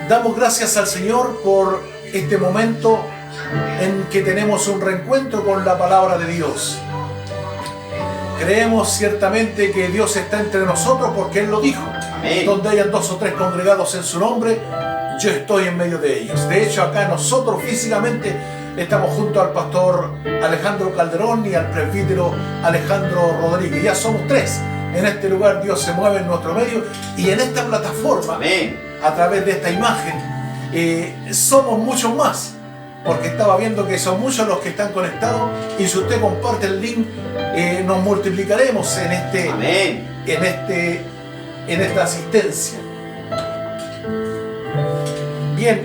Damos gracias al Señor por este momento en que tenemos un reencuentro con la palabra de Dios. Creemos ciertamente que Dios está entre nosotros porque Él lo dijo. Amén. Donde hayan 2 o 3 congregados en su nombre, yo estoy en medio de ellos. De hecho, acá nosotros físicamente estamos junto al pastor Alejandro Calderón y al presbítero Alejandro Rodríguez. Ya somos 3. En este lugar Dios se mueve en nuestro medio y en esta plataforma, Amén. a través de esta imagen, somos muchos más. Porque estaba viendo que son muchos los que están conectados y si usted comparte el link, nos multiplicaremos Amén. en esta asistencia. Bien,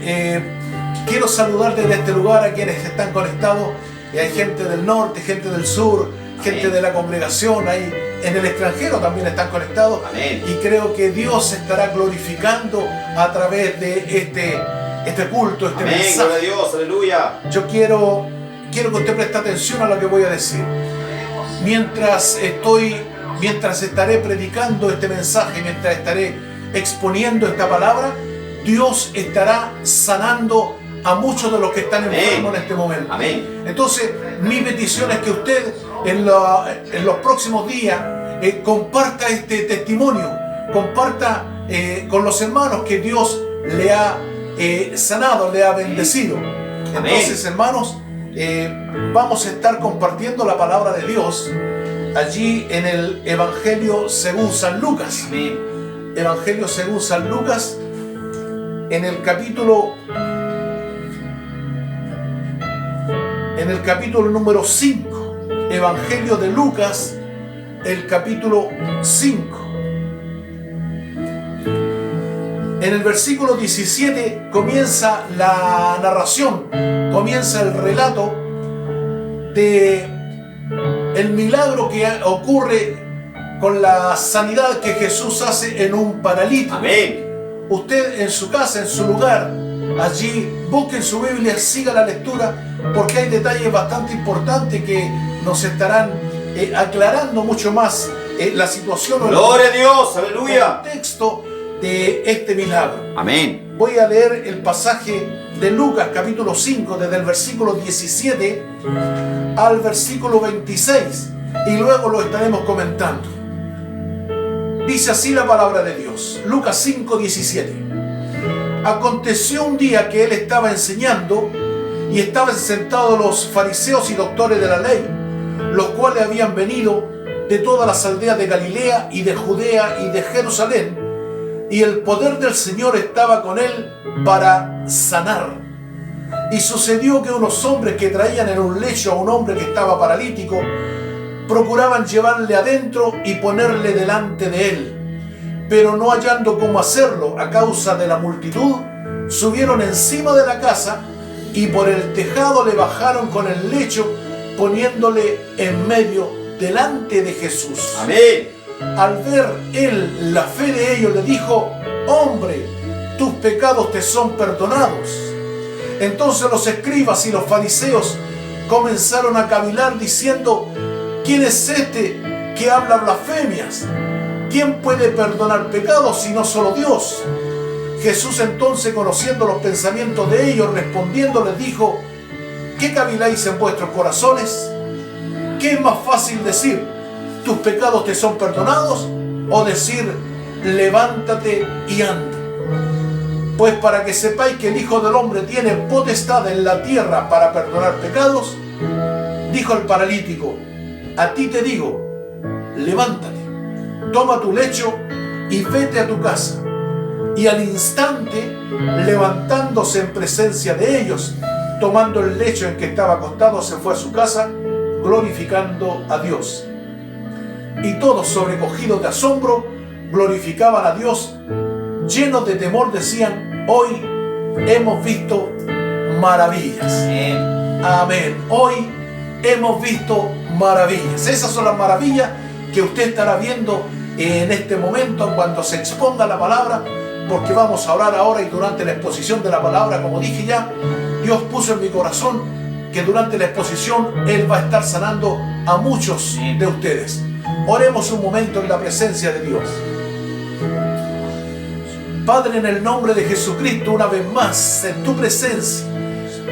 quiero saludar desde este lugar a quienes están conectados. Hay gente del norte, gente del sur, gente de la congregación, ahí en el extranjero también están conectados. Amén. Y creo que Dios se estará glorificando a través de este culto, este Amén. mensaje. Gloria a Dios, aleluya. Yo quiero que usted preste atención a lo que voy a decir. Mientras estaré predicando este mensaje, mientras estaré exponiendo esta palabra, Dios estará sanando a muchos de los que están enfermos en este momento. Amén. Entonces, mi petición es que usted en los próximos días comparta este testimonio, comparta con los hermanos que Dios le ha sanado, le ha bendecido. Entonces, hermanos, vamos a estar compartiendo la palabra de Dios allí en el Evangelio según San Lucas. Amén. Evangelio según San Lucas, en el capítulo número 5. Evangelio de Lucas, el capítulo 5. En el versículo 17 comienza la narración, comienza el relato de el milagro que ocurre con la sanidad que Jesús hace en un paralítico. Amén. Usted en su casa, en su lugar, allí busque en su Biblia, siga la lectura, porque hay detalles bastante importantes que nos estarán aclarando mucho más la situación o Gloria a Dios, aleluya. el contexto de este milagro. Amén. Voy a leer el pasaje de Lucas capítulo 5 desde el versículo 17 al versículo 26 y luego lo estaremos comentando. Dice así la palabra de Dios. Lucas 5, 17. Aconteció un día que él estaba enseñando y estaban sentados los fariseos y doctores de la ley, los cuales habían venido de todas las aldeas de Galilea y de Judea y de Jerusalén, y el poder del Señor estaba con él para sanar. Y sucedió que unos hombres que traían en un lecho a un hombre que estaba paralítico, procuraban llevarle adentro y ponerle delante de él, pero no hallando cómo hacerlo a causa de la multitud, subieron encima de la casa y por el tejado le bajaron con el lecho, poniéndole en medio delante de Jesús. Amén. Al ver él la fe de ellos, le dijo: hombre, tus pecados te son perdonados. Entonces los escribas y los fariseos comenzaron a cavilar diciendo: ¿quién es este que habla blasfemias? ¿Quién puede perdonar pecados sino solo Dios? Jesús entonces, conociendo los pensamientos de ellos, respondiendo les dijo: ¿qué caviláis en vuestros corazones? ¿Qué es más fácil decir: tus pecados te son perdonados? ¿O decir: levántate y anda? Pues para que sepáis que el Hijo del Hombre tiene potestad en la tierra para perdonar pecados, dijo el paralítico: a ti te digo, levántate, toma tu lecho y vete a tu casa. Y al instante, levantándose en presencia de ellos, tomando el lecho en que estaba acostado, se fue a su casa, glorificando a Dios. Y todos, sobrecogidos de asombro, glorificaban a Dios, llenos de temor, decían: hoy hemos visto maravillas. Amén. Amén. Hoy hemos visto maravillas. Esas son las maravillas que usted estará viendo en este momento cuando se exponga la palabra, porque vamos a orar ahora y durante la exposición de la palabra, como dije ya, Dios puso en mi corazón que durante la exposición Él va a estar sanando a muchos de ustedes. Oremos un momento en la presencia de Dios. Padre, en el nombre de Jesucristo, una vez más, en tu presencia,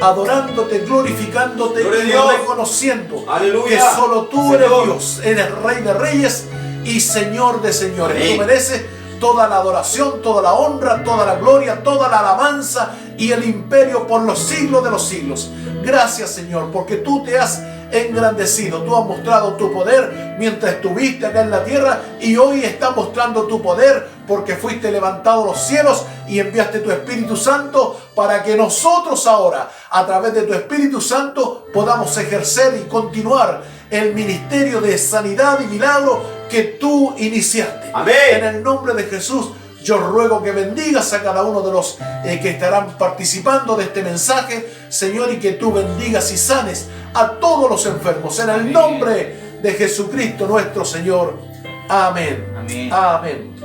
adorándote, glorificándote y reconociendo que solo tú eres Dios, eres Rey de Reyes y Señor de Señores. Amén. Tú mereces toda la adoración, toda la honra, toda la gloria, toda la alabanza y el imperio por los siglos de los siglos. Gracias, Señor, porque tú te has engrandecido. Tú has mostrado tu poder mientras estuviste acá en la tierra y hoy estás mostrando tu poder porque fuiste levantado a los cielos y enviaste tu Espíritu Santo para que nosotros ahora, a través de tu Espíritu Santo, podamos ejercer y continuar el ministerio de sanidad y milagro que tú iniciaste. Amén. En el nombre de Jesús, yo ruego que bendigas a cada uno de los que estarán participando de este mensaje, Señor, y que tú bendigas y sanes a todos los enfermos. En el nombre de Jesucristo nuestro Señor. Amén. Amén. Amén.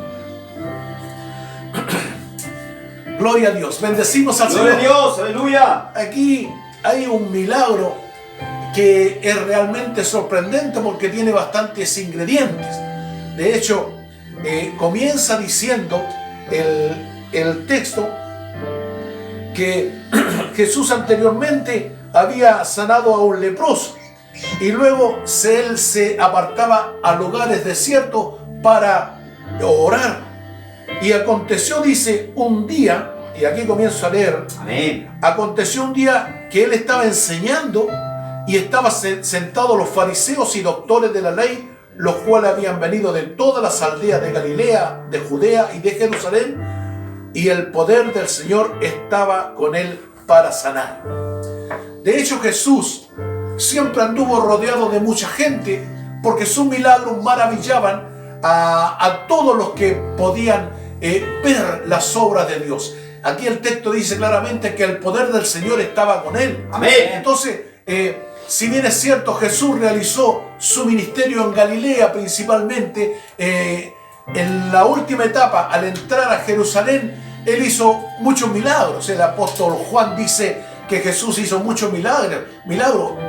Gloria a Dios. Bendecimos al Gloria a Señor. Dios, aleluya. Aquí hay un milagro que es realmente sorprendente porque tiene bastantes ingredientes. De hecho, comienza diciendo el texto que Jesús anteriormente había sanado a un leproso y luego él se apartaba a lugares desiertos para orar. Y aconteció, dice, un día, y aquí comienzo a leer. Amén. Aconteció un día que él estaba enseñando y estaban sentados los fariseos y doctores de la ley, los cuales habían venido de todas las aldeas de Galilea, de Judea y de Jerusalén, y el poder del Señor estaba con él para sanar. De hecho, Jesús siempre anduvo rodeado de mucha gente porque sus milagros maravillaban a todos los que podían ver las obras de Dios. Aquí el texto dice claramente que el poder del Señor estaba con él. Amén. Entonces, si bien es cierto, Jesús realizó su ministerio en Galilea principalmente, en la última etapa, al entrar a Jerusalén, él hizo muchos milagros. El apóstol Juan dice que Jesús hizo muchos milagros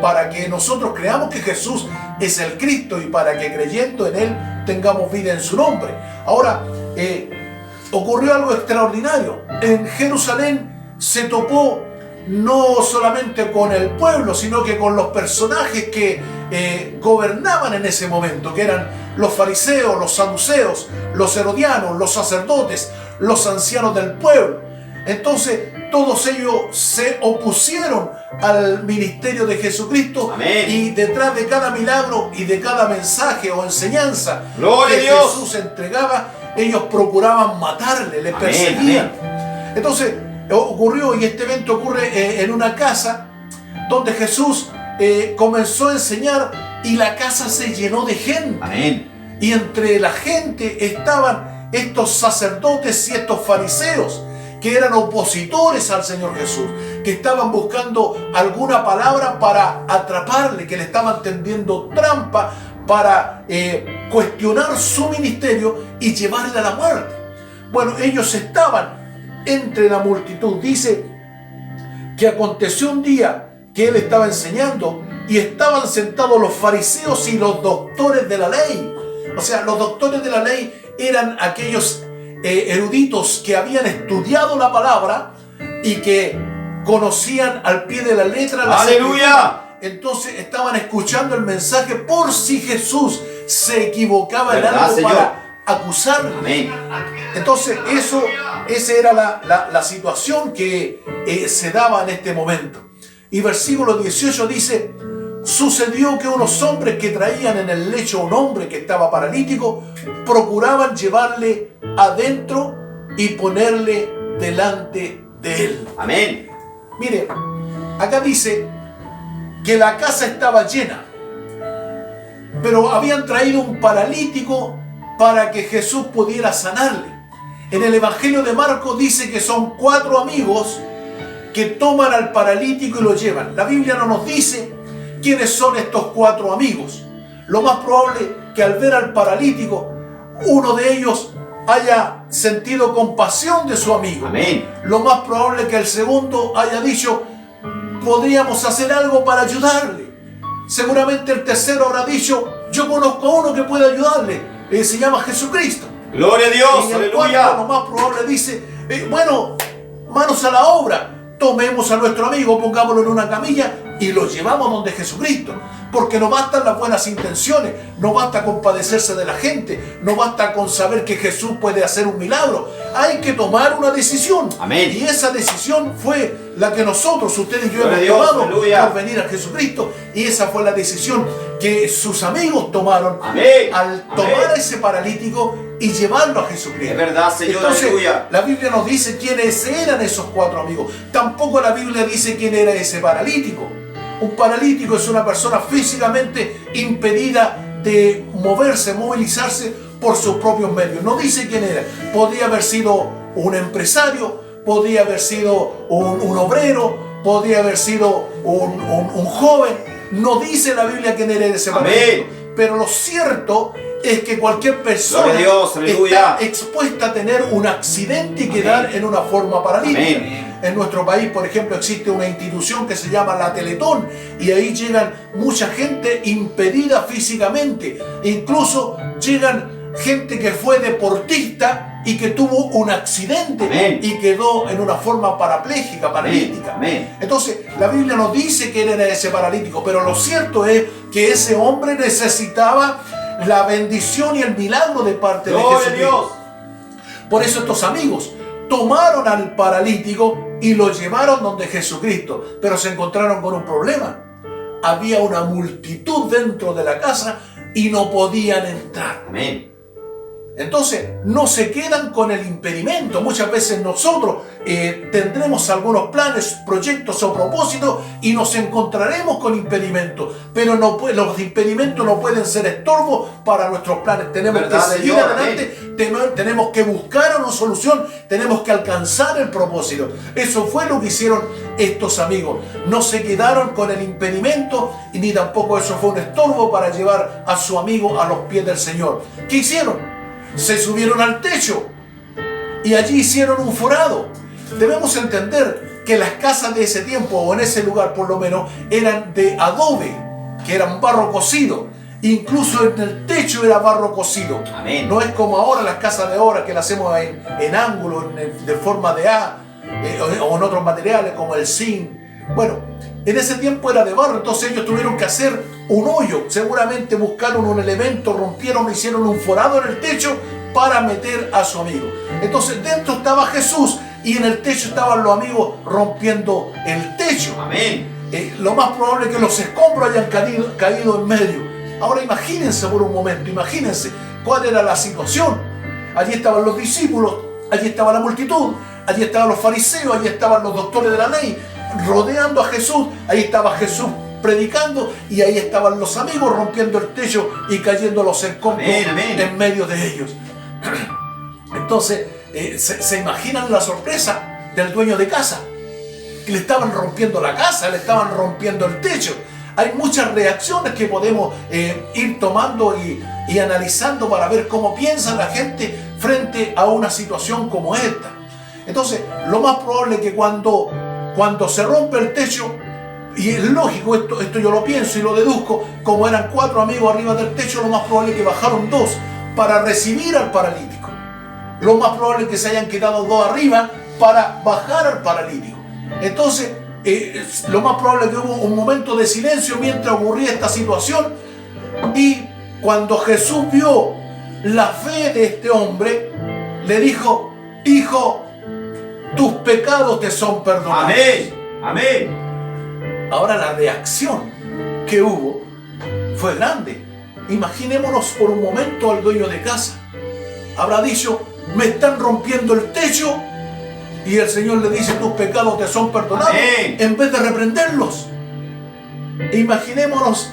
para que nosotros creamos que Jesús es el Cristo y para que creyendo en Él tengamos vida en su nombre. Ahora, ocurrió algo extraordinario. En Jerusalén se topó no solamente con el pueblo, sino que con los personajes que gobernaban en ese momento, que eran los fariseos, los saduceos, los herodianos, los sacerdotes, los ancianos del pueblo. Entonces, todos ellos se opusieron al ministerio de Jesucristo. Amén. Y detrás de cada milagro y de cada mensaje o enseñanza Gloria que a Dios. Jesús entregaba, ellos procuraban matarle, le Amén, perseguían. Entonces, ocurrió, y este evento ocurre en una casa donde Jesús comenzó a enseñar y la casa se llenó de gente. Amén. Y entre la gente estaban estos sacerdotes y estos fariseos que eran opositores al Señor Jesús, que estaban buscando alguna palabra para atraparle, que le estaban tendiendo trampa para cuestionar su ministerio y llevarle a la muerte. Bueno, ellos estaban entre la multitud. Dice que aconteció un día que él estaba enseñando y estaban sentados los fariseos y los doctores de la ley. O sea, los doctores de la ley eran aquellos eruditos que habían estudiado la palabra y que conocían al pie de la letra la ¡Aleluya! Entonces estaban escuchando el mensaje por si Jesús se equivocaba en ¿Verdad, algo Señor? para acusarlo. Amén. Entonces esa era la situación que se daba en este momento. Y versículo 18 dice: sucedió que unos hombres que traían en el lecho a un hombre que estaba paralítico procuraban llevarle adentro y ponerle delante de él. Amén. Mire, acá dice que la casa estaba llena, pero habían traído un paralítico para que Jesús pudiera sanarle. En el Evangelio de Marcos dice que son 4 amigos que toman al paralítico y lo llevan. La Biblia no nos dice quiénes son estos 4 amigos. Lo más probable que al ver al paralítico, uno de ellos haya sentido compasión de su amigo. Amén. Lo más probable que el segundo haya dicho: podríamos hacer algo para ayudarle. Seguramente el tercero habrá dicho: yo conozco a uno que puede ayudarle. Se llama Jesucristo. Gloria a Dios, Y el aleluya. cuarto, lo más probable, dice, bueno, manos a la obra. Tomemos a nuestro amigo, pongámoslo en una camilla y lo llevamos donde Jesucristo. Porque no bastan las buenas intenciones, no basta con compadecerse de la gente, no basta con saber que Jesús puede hacer un milagro. Hay que tomar una decisión. Amén. Y esa decisión fue la que nosotros, ustedes y yo, Gloria a hemos Dios, tomado aleluya. por venir a Jesucristo. Y esa fue la decisión que sus amigos tomaron Amén. al Amén. tomar a ese paralítico y llevarlo a Jesucristo. Es verdad, Señor, Entonces, aleluya. la Biblia nos dice quiénes eran esos 4 amigos. Tampoco la Biblia dice quién era ese paralítico. Un paralítico es una persona físicamente impedida de moverse, movilizarse por sus propios medios. No dice quién era. Podría haber sido un empresario, podría haber sido un obrero, podría haber sido un joven. No dice la Biblia quién era ese paralítico. Amén. Pero lo cierto es que cualquier persona Gloria a Dios, aleluya. está expuesta a tener un accidente y quedar en una forma paralítica. Amén. En nuestro país, por ejemplo, existe una institución que se llama la Teletón y ahí llegan mucha gente impedida físicamente. Incluso llegan gente que fue deportista y que tuvo un accidente. Amén. Y quedó en una forma parapléjica, paralítica. Amén. Entonces, la Biblia nos dice que era ese paralítico, pero lo cierto es que ese hombre necesitaba la bendición y el milagro de parte de Gloria a Jesucristo. Dios. Por eso estos amigos tomaron al paralítico y lo llevaron donde Jesucristo, pero se encontraron con un problema. Había una multitud dentro de la casa y no podían entrar. Amén. Entonces, no se quedan con el impedimento. Muchas veces nosotros tendremos algunos planes, proyectos o propósitos y nos encontraremos con impedimentos. Pero los impedimentos no pueden ser estorbos para nuestros planes. Tenemos que ¿Verdad, seguir Señor? adelante, tenemos que buscar una solución, tenemos que alcanzar el propósito. Eso fue lo que hicieron estos amigos. No se quedaron con el impedimento y ni tampoco eso fue un estorbo para llevar a su amigo a los pies del Señor. ¿Qué hicieron? Se subieron al techo y allí hicieron un forado. Debemos entender que las casas de ese tiempo, o en ese lugar por lo menos, eran de adobe, que eran barro cocido. Incluso en el techo era barro cocido. Amén. No es como ahora las casas de ahora que las hacemos en ángulo, de forma de A, o en otros materiales como el zinc. Bueno, en ese tiempo era de barro, entonces ellos tuvieron que hacer un hoyo. Seguramente buscaron un elemento, rompieron, hicieron un forado en el techo para meter a su amigo. Entonces dentro estaba Jesús y en el techo estaban los amigos rompiendo el techo. Amén. Lo más probable es que los escombros hayan caído en medio. Ahora imagínense por un momento, imagínense cuál era la situación. Allí estaban los discípulos, allí estaba la multitud, allí estaban los fariseos, allí estaban los doctores de la ley, rodeando a Jesús. Ahí estaba Jesús predicando y ahí estaban los amigos rompiendo el techo y cayendo los escombros. Amén, amén. En medio de ellos. Entonces, ¿se imaginan la sorpresa del dueño de casa? Que le estaban rompiendo la casa, le estaban rompiendo el techo. Hay muchas reacciones que podemos ir tomando y analizando para ver cómo piensa la gente frente a una situación como esta. Entonces, lo más probable es que cuando se rompe el techo, y es lógico, esto yo lo pienso y lo deduzco, como eran 4 amigos arriba del techo, lo más probable es que bajaron 2 para recibir al paralítico. Lo más probable es que se hayan quedado 2 arriba para bajar al paralítico. Entonces, lo más probable es que hubo un momento de silencio mientras ocurría esta situación, y cuando Jesús vio la fe de este hombre, le dijo: hijo, tus pecados te son perdonados. Amén. Amén. Ahora la reacción que hubo fue grande. Imaginémonos por un momento al dueño de casa. Habrá dicho: me están rompiendo el techo, y el Señor le dice: tus pecados te son perdonados. Amén. En vez de reprenderlos. Imaginémonos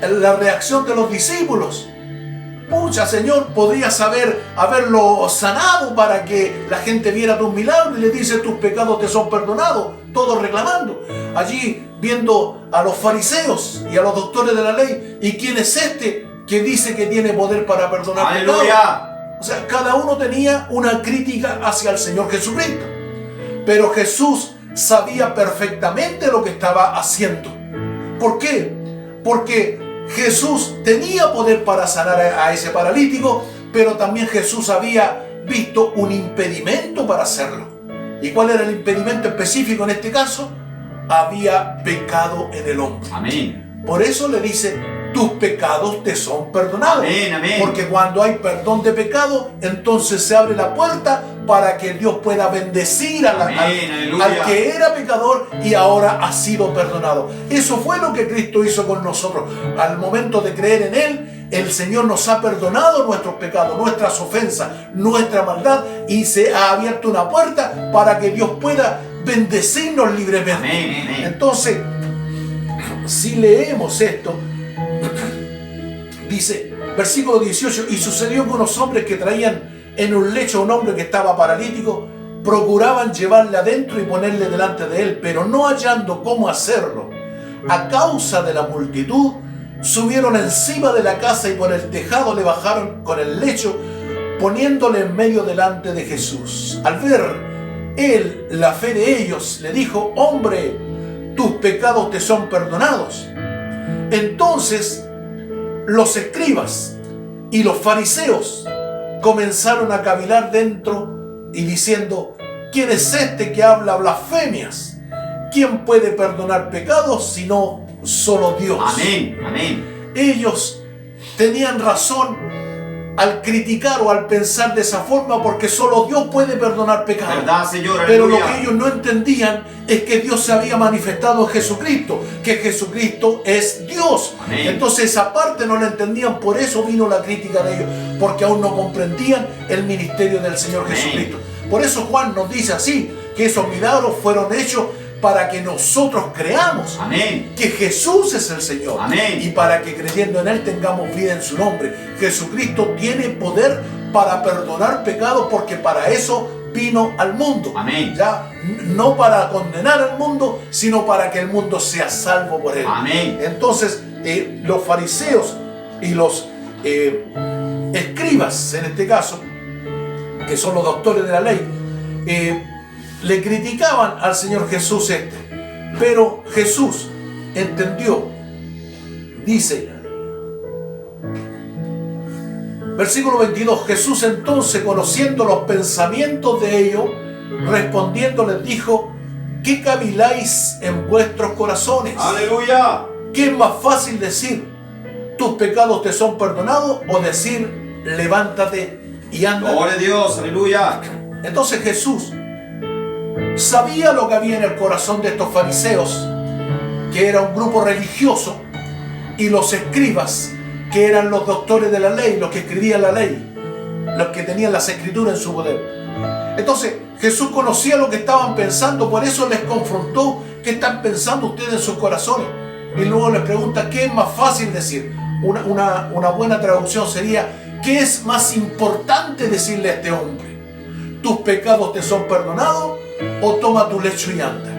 la reacción de los discípulos. Pucha, Señor, podrías haberlo sanado para que la gente viera tus milagros, y le dice: tus pecados te son perdonados. Todos reclamando. Allí viendo a los fariseos y a los doctores de la ley. ¿Y quién es este que dice que tiene poder para perdonar pecados? Aleluya. O sea, cada uno tenía una crítica hacia el Señor Jesucristo. Pero Jesús sabía perfectamente lo que estaba haciendo. ¿Por qué? Porque Jesús tenía poder para sanar a ese paralítico, pero también Jesús había visto un impedimento para hacerlo. ¿Y cuál era el impedimento específico en este caso? Había pecado en el hombre. Amén. Por eso le dice, tus pecados te son perdonados. Amén, amén. Porque cuando hay perdón de pecado, entonces se abre la puerta para que Dios pueda bendecir al que era pecador y ahora ha sido perdonado. Eso fue lo que Cristo hizo con nosotros. Al momento de creer en Él, el Señor nos ha perdonado nuestros pecados, nuestras ofensas, nuestra maldad, y se ha abierto una puerta para que Dios pueda bendecirnos libremente. Amén, amén. Entonces, si leemos esto, dice, versículo 18, y sucedió que unos hombres que traían en un lecho a un hombre que estaba paralítico, procuraban llevarle adentro y ponerle delante de él, pero no hallando cómo hacerlo, a causa de la multitud, subieron encima de la casa y por el tejado le bajaron con el lecho, poniéndole en medio delante de Jesús. Al ver él la fe de ellos, le dijo, hombre, tus pecados te son perdonados. Entonces los escribas y los fariseos comenzaron a cavilar dentro y diciendo, ¿quién es este que habla blasfemias? ¿Quién puede perdonar pecados sino solo Dios? Amén, amén. Ellos tenían razón al criticar o al pensar de esa forma, porque solo Dios puede perdonar pecados. ¿Verdad, Señor? Pero Aleluya. lo que ellos no entendían es que Dios se había manifestado en Jesucristo, que Jesucristo es Dios. Amén. Entonces esa parte no la entendían, por eso vino la crítica de ellos, porque aún no comprendían el ministerio del Señor Amén. Jesucristo. Por eso Juan nos dice así, que esos milagros fueron hechos para que nosotros creamos. Amén. Que Jesús es el Señor. Amén. Y para que creyendo en Él tengamos vida en su nombre. Jesucristo tiene poder para perdonar pecados, porque para eso vino al mundo. Amén. Ya, no para condenar al mundo, sino para que el mundo sea salvo por Él. Amén. Entonces, los fariseos y los escribas, en este caso, que son los doctores de la ley, le criticaban al Señor Jesús pero Jesús entendió. Dice, versículo 22, Jesús entonces, conociendo los pensamientos de ellos, respondiendo les dijo, ¿qué caviláis en vuestros corazones? Aleluya. ¿Qué es más fácil decir, tus pecados te son perdonados, o decir, levántate y anda? Gloria a Dios, aleluya. Entonces Jesús sabía lo que había en el corazón de estos fariseos, que era un grupo religioso, y los escribas, que eran los doctores de la ley, los que escribían la ley, los que tenían las escrituras en su poder. Entonces Jesús conocía lo que estaban pensando, por eso les confrontó, ¿qué están pensando ustedes en sus corazones? Y luego les pregunta, ¿qué es más fácil decir? Una buena traducción sería, ¿qué es más importante decirle a este hombre? ¿Tus pecados te son perdonados? O toma tu lecho y anda.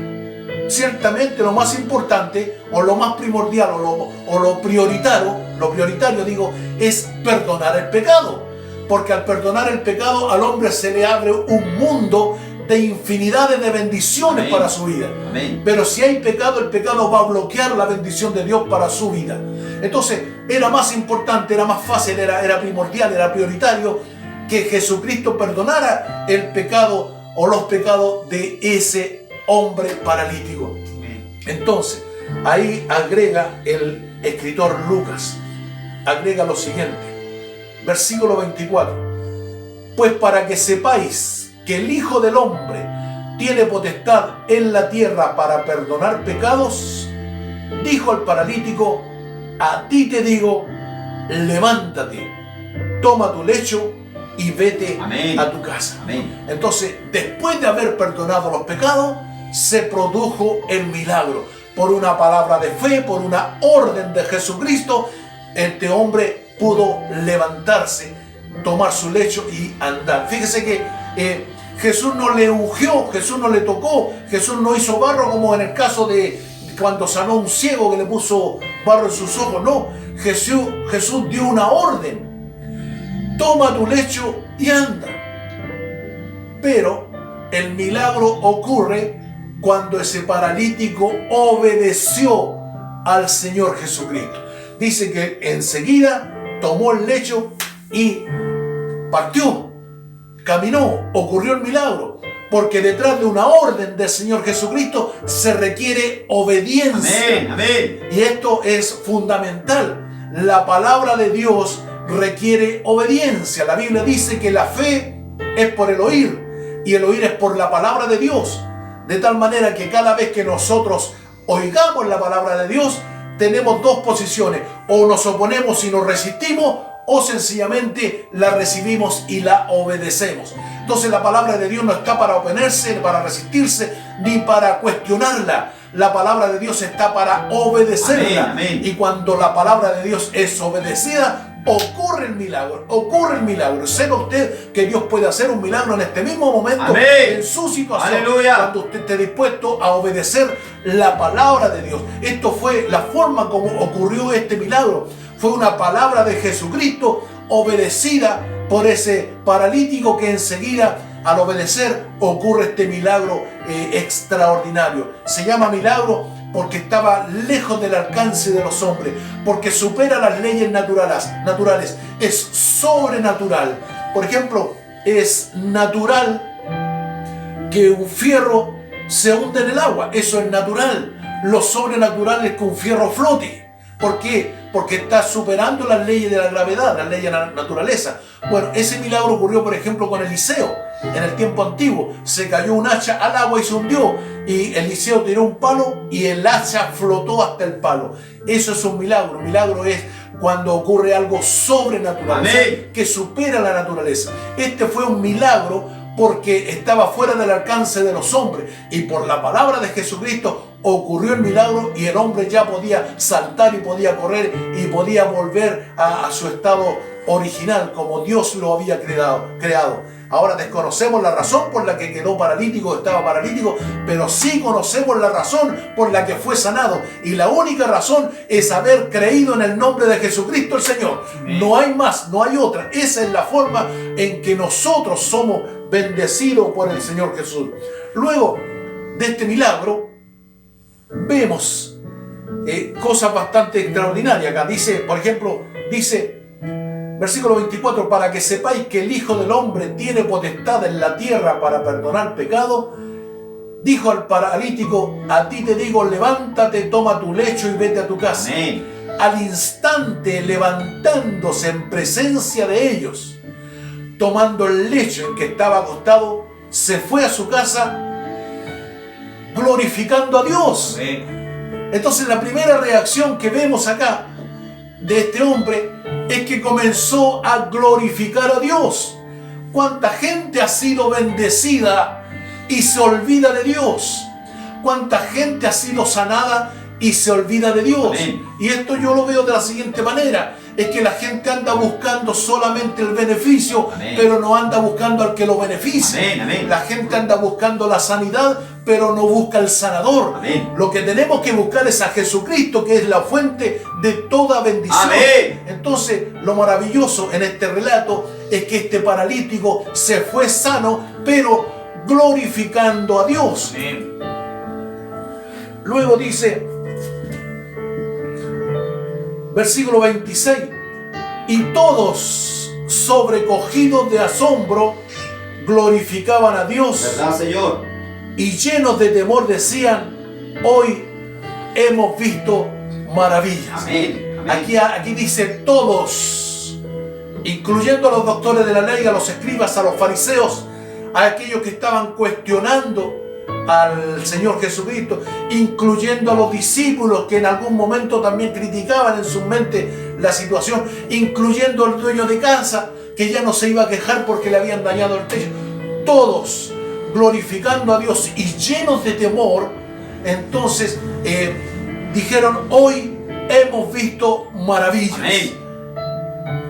Ciertamente lo más importante, o lo más primordial, o lo prioritario digo, es perdonar el pecado. Porque al perdonar el pecado, al hombre se le abre un mundo de infinidades de bendiciones. Amén. Para su vida. Amén. Pero si hay pecado, el pecado va a bloquear la bendición de Dios para su vida. Entonces era más importante, era más fácil, era primordial, era prioritario que Jesucristo perdonara el pecado o los pecados de ese hombre paralítico. Entonces, ahí agrega el escritor Lucas, agrega lo siguiente, versículo 24. Pues para que sepáis que el Hijo del Hombre tiene potestad en la tierra para perdonar pecados, dijo al paralítico, a ti te digo, levántate, toma tu lecho y vete. Amén. A tu casa. Amén. Entonces, después de haber perdonado los pecados, se produjo el milagro. Por una palabra de fe, por una orden de Jesucristo, este hombre pudo levantarse, tomar su lecho y andar. Fíjese que Jesús no le ungió, Jesús no le tocó, Jesús no hizo barro como en el caso de cuando sanó un ciego que le puso barro en sus ojos. No, Jesús dio una orden. Toma tu lecho y anda. Pero el milagro ocurre cuando ese paralítico obedeció al Señor Jesucristo. Dice que enseguida tomó el lecho y partió, caminó, ocurrió el milagro. Porque detrás de una orden del Señor Jesucristo se requiere obediencia. Amén, amén. Y esto es fundamental. La palabra de Dios requiere obediencia. La Biblia dice que la fe es por el oír y el oír es por la palabra de Dios. De tal manera que cada vez que nosotros oigamos la palabra de Dios, tenemos dos posiciones. O nos oponemos y nos resistimos, o sencillamente la recibimos y la obedecemos. Entonces la palabra de Dios no está para oponerse, para resistirse, ni para cuestionarla. La palabra de Dios está para obedecerla. Amén, amén. Y cuando la palabra de Dios es obedecida, ocurre el milagro, ocurre el milagro. Sepa usted que Dios puede hacer un milagro en este mismo momento, amén, en su situación. Aleluya. Cuando usted esté dispuesto a obedecer la palabra de Dios. Esto fue la forma como ocurrió este milagro. Fue una palabra de Jesucristo obedecida por ese paralítico, que enseguida, al obedecer, ocurre este milagro extraordinario. Se llama milagro porque estaba lejos del alcance de los hombres, porque supera las leyes naturales, es sobrenatural. Por ejemplo, es natural que un fierro se hunda en el agua, eso es natural. Lo sobrenatural es que un fierro flote. ¿Por qué? Porque está superando las leyes de la gravedad, las leyes de la naturaleza. Bueno, ese milagro ocurrió, por ejemplo, con Eliseo. En el tiempo antiguo se cayó un hacha al agua y se hundió. Y Eliseo tiró un palo y el hacha flotó hasta el palo. Eso es un milagro. Un milagro es cuando ocurre algo sobrenatural, amén, que supera la naturaleza. Este fue un milagro porque estaba fuera del alcance de los hombres. Y por la palabra de Jesucristo ocurrió el milagro y el hombre ya podía saltar y podía correr y podía volver a su estado original, como Dios lo había creado. Ahora desconocemos la razón por la que quedó paralítico, estaba paralítico, pero sí conocemos la razón por la que fue sanado. Y la única razón es haber creído en el nombre de Jesucristo el Señor. No hay más, no hay otra. Esa es la forma en que nosotros somos bendecidos por el Señor Jesús. Luego de este milagro, vemos cosas bastante extraordinarias. Acá dice, por ejemplo, versículo 24, para que sepáis que el Hijo del Hombre tiene potestad en la tierra para perdonar pecado, dijo al paralítico, a ti te digo, levántate, toma tu lecho y vete a tu casa. amén. Al instante, levantándose en presencia de ellos, tomando el lecho en que estaba acostado, se fue a su casa glorificando a Dios. Amén. Entonces la primera reacción que vemos acá de este hombre es que comenzó a glorificar a Dios. ¿Cuánta gente ha sido bendecida y se olvida de Dios? ¿Cuánta gente ha sido sanada y se olvida de Dios? Amén. Y esto yo lo veo de la siguiente manera. Es que la gente anda buscando solamente el beneficio, amén, pero no anda buscando al que lo beneficie. amén, amén. La gente anda buscando la sanidad, pero no busca el sanador. Amén. Lo que tenemos que buscar es a Jesucristo, que es la fuente de toda bendición. Amén. Entonces, lo maravilloso en este relato es que este paralítico se fue sano, pero glorificando a Dios. Amén. Luego dice, versículo 26, y todos, sobrecogidos de asombro, glorificaban a Dios. ¿Verdad, Señor? Y llenos de temor decían, hoy hemos visto maravillas. Amén. Amén. Aquí dice todos, incluyendo a los doctores de la ley, a los escribas, a los fariseos, a aquellos que estaban cuestionando al Señor Jesucristo, incluyendo a los discípulos que en algún momento también criticaban en su mente la situación, incluyendo al dueño de casa que ya no se iba a quejar porque le habían dañado el techo. Todos glorificando a Dios y llenos de temor, entonces dijeron, hoy hemos visto maravillas. Amén.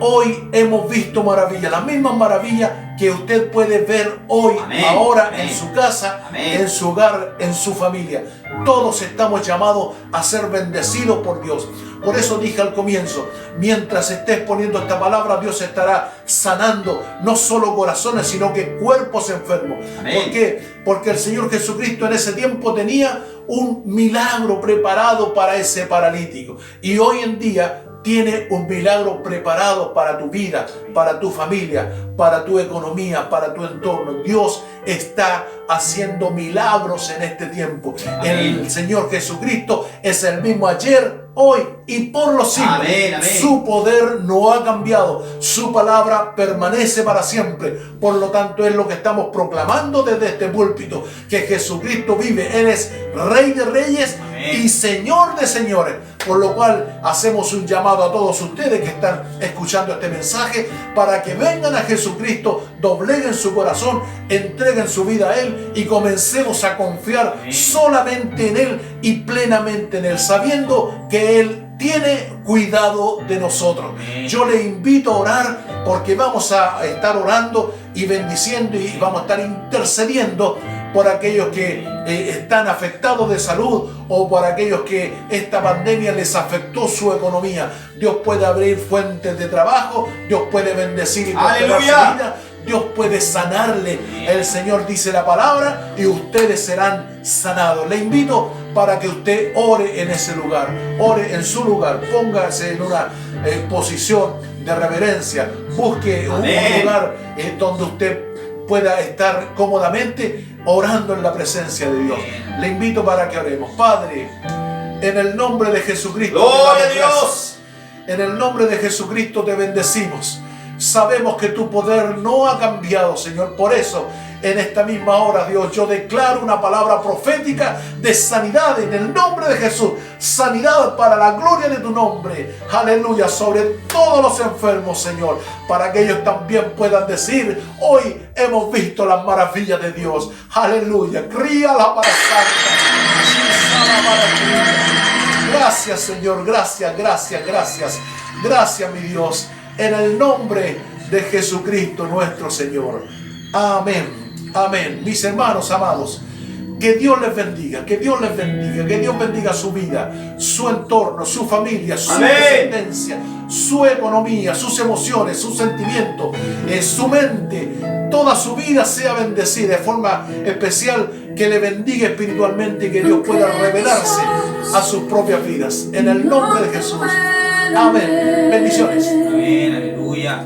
Hoy hemos visto maravillas, las mismas maravillas que usted puede ver hoy, amén, ahora, amén, en su casa, amén, en su hogar, en su familia. Todos estamos llamados a ser bendecidos por Dios. Por eso dije al comienzo, mientras estés poniendo esta palabra, Dios estará sanando no solo corazones, sino que cuerpos enfermos. Amén. ¿Por qué? Porque el Señor Jesucristo en ese tiempo tenía un milagro preparado para ese paralítico. Y hoy en día tiene un milagro preparado para tu vida, para tu familia, para tu economía, para tu entorno. Dios está haciendo milagros en este tiempo. El Señor Jesucristo es el mismo ayer, hoy y por los siglos. Amén, amén. Su poder no ha cambiado. Su palabra permanece para siempre. Por lo tanto, es lo que estamos proclamando desde este púlpito, que Jesucristo vive. Él es Rey de Reyes y Señor de Señores. Por lo cual hacemos un llamado a todos ustedes que están escuchando este mensaje para que vengan a Jesucristo, dobleguen su corazón, entreguen su vida a Él y comencemos a confiar solamente en Él y plenamente en Él, sabiendo que Él tiene cuidado de nosotros. Yo le invito a orar, porque vamos a estar orando y bendiciendo y vamos a estar intercediendo por aquellos que están afectados de salud o por aquellos que esta pandemia les afectó su economía. Dios puede abrir fuentes de trabajo, Dios puede bendecir y prosperar su vida, Dios puede sanarle. El Señor dice la palabra y ustedes serán sanados. Le invito para que usted ore en ese lugar, ore en su lugar, póngase en una posición de reverencia, busque un lugar donde usted pueda estar cómodamente orando en la presencia de Dios. Le invito para que oremos. Padre, en el nombre de Jesucristo, ¡gloria a Dios! En el nombre de Jesucristo te bendecimos. Sabemos que tu poder no ha cambiado, Señor. Por eso, en esta misma hora, Dios, yo declaro una palabra profética de sanidad en el nombre de Jesús. Sanidad para la gloria de tu nombre. Aleluya. Sobre todos los enfermos, Señor. Para que ellos también puedan decir: hoy hemos visto las maravillas de Dios. Aleluya. Cría la para santa. Gracias, Señor. Gracias, gracias, gracias. Gracias, mi Dios. En el nombre de Jesucristo nuestro Señor. Amén. Amén. Mis hermanos amados, que Dios les bendiga, que Dios les bendiga, que Dios bendiga su vida, su entorno, su familia, su descendencia, su economía, sus emociones, sus sentimientos, su mente, toda su vida sea bendecida de forma especial, que le bendiga espiritualmente y que Dios pueda revelarse a sus propias vidas. En el nombre de Jesús. Amén. Bendiciones. Amén, aleluya.